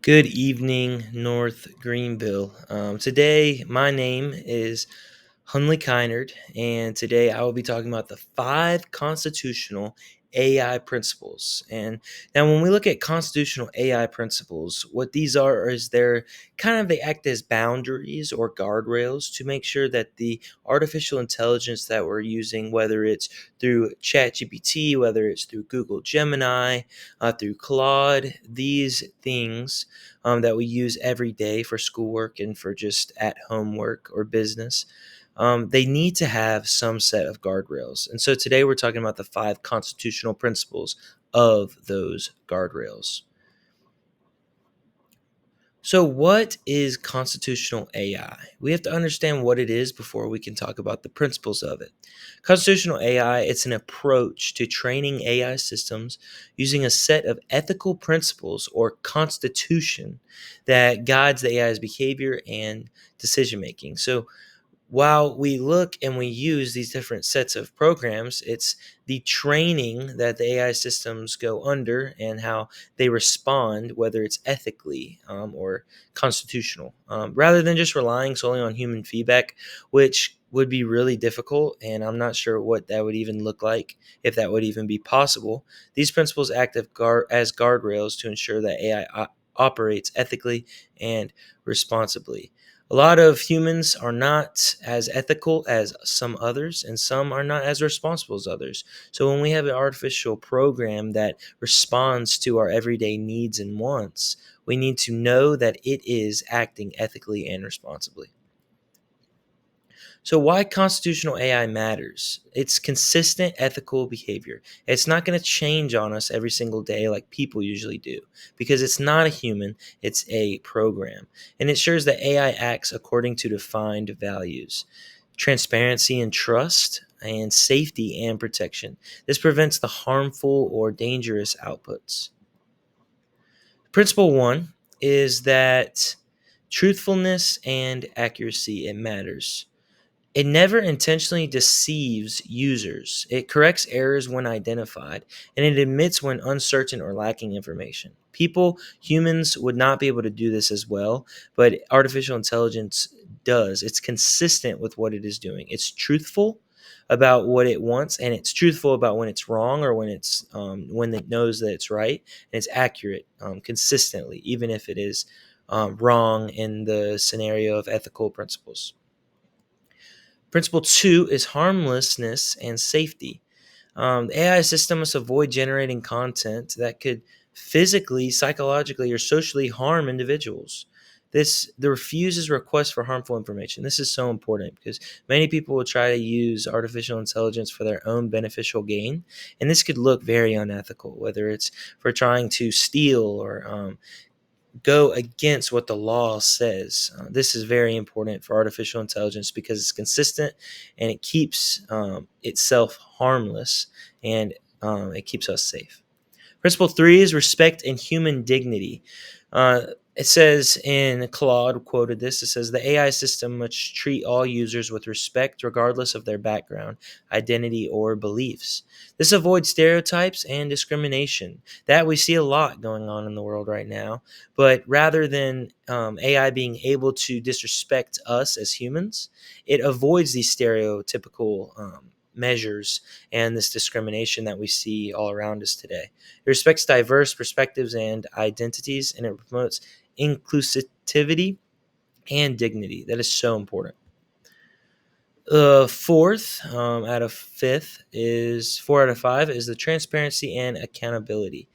Good evening, North Greenville. Today, my name is Hunley Kinard, and today I will be talking about the five constitutional AI principles. And now, when we look at constitutional AI principles, what these are is they act as boundaries or guardrails to make sure that the artificial intelligence that we're using, whether it's through ChatGPT, whether it's through Google Gemini, through Claude, these things that we use every day for schoolwork and for just at home work or business, they need to have some set of guardrails. And so today we're talking about the five constitutional principles of those guardrails. So, what is constitutional AI? We have to understand what it is before we can talk about the principles of it. Constitutional AI, it's an approach to training AI systems using a set of ethical principles or constitution that guides the AI's behavior and decision making. So, while we look and we use these different sets of programs, it's the training that the AI systems go under and how they respond, whether it's ethically or constitutional, rather than just relying solely on human feedback, which would be really difficult. And I'm not sure what that would even look like, if that would even be possible. These principles act as guardrails to ensure that AI operates ethically and responsibly. A lot of humans are not as ethical as some others, and some are not as responsible as others. So, when we have an artificial program that responds to our everyday needs and wants, we need to know that it is acting ethically and responsibly. So, why constitutional AI matters? It's consistent ethical behavior. It's not going to change on us every single day like people usually do because it's not a human, it's a program. And it ensures that AI acts according to defined values, transparency and trust, and safety and protection. This prevents the harmful or dangerous outputs. Principle one is that truthfulness and accuracy, it matters. It never intentionally deceives users. It corrects errors when identified, and it admits when uncertain or lacking information. Humans would not be able to do this as well, but artificial intelligence does. It's consistent with what it is doing. It's truthful about what it wants, and it's truthful about when it's wrong or when it knows that it's right, and it's accurate consistently, even if it is wrong in the scenario of ethical principles. Principle two is harmlessness and safety. The AI system must avoid generating content that could physically, psychologically, or socially harm individuals. The refuses requests for harmful information. This is so important because many people will try to use artificial intelligence for their own beneficial gain, and this could look very unethical, whether it's for trying to steal or go against what the law says. This is very important for artificial intelligence because it's consistent and it keeps itself harmless and it keeps us safe. Principle three is respect and human dignity. It says in Claude, quoted this, it says the AI system must treat all users with respect regardless of their background, identity, or beliefs. This avoids stereotypes and discrimination. That we see a lot going on in the world right now. But rather than AI being able to disrespect us as humans, it avoids these stereotypical measures and this discrimination that we see all around us today. It respects diverse perspectives and identities, and it promotes inclusivity and dignity. That is so important. Four out of five is the transparency and accountability.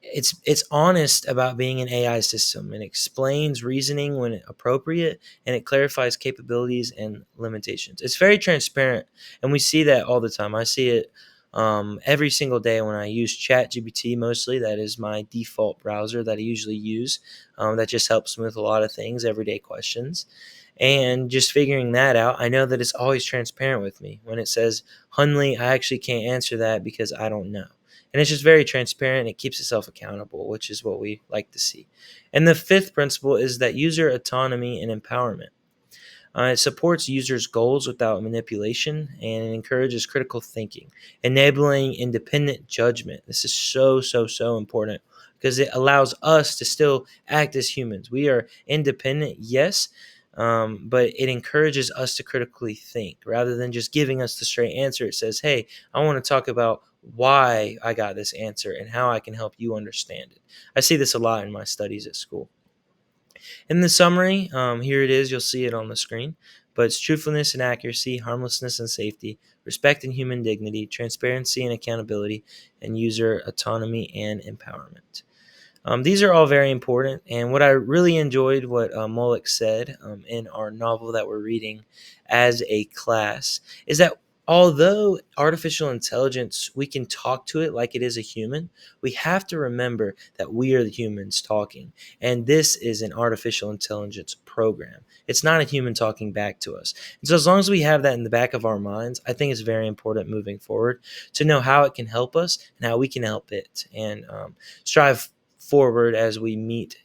It's honest about being an AI system and explains reasoning when appropriate, and it clarifies capabilities and limitations. It's very transparent, and we see that all the time. I see it every single day when I use ChatGPT. Mostly, that is my default browser that I usually use. That just helps me with a lot of things, everyday questions. And just figuring that out, I know that it's always transparent with me. When it says, Hunley, I actually can't answer that because I don't know. And it's just very transparent. It keeps itself accountable, which is what we like to see. And the fifth principle is that user autonomy and empowerment. It supports users' goals without manipulation, and it encourages critical thinking, enabling independent judgment. This is so, so, so important because it allows us to still act as humans. We are independent, yes, but it encourages us to critically think rather than just giving us the straight answer. It says, hey, I want to talk about why I got this answer and how I can help you understand it. I see this a lot in my studies at school. In the summary, here it is. You'll see it on the screen. But it's truthfulness and accuracy, harmlessness and safety, respect and human dignity, transparency and accountability, and user autonomy and empowerment. These are all very important. And what I really enjoyed, what Moloch said in our novel that we're reading as a class, is that although artificial intelligence, we can talk to it like it is a human, we have to remember that we are the humans talking. And this is an artificial intelligence program. It's not a human talking back to us. And so, as long as we have that in the back of our minds, I think it's very important moving forward to know how it can help us and how we can help it, and strive forward as we meet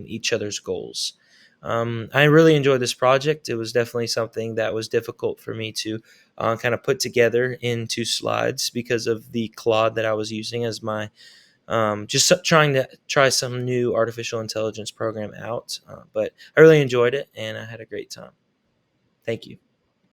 each other's goals. I really enjoyed this project. It was definitely something that was difficult for me to kind of put together into slides because of the Claude that I was using as my trying to try some new artificial intelligence program out. But I really enjoyed it and I had a great time. Thank you.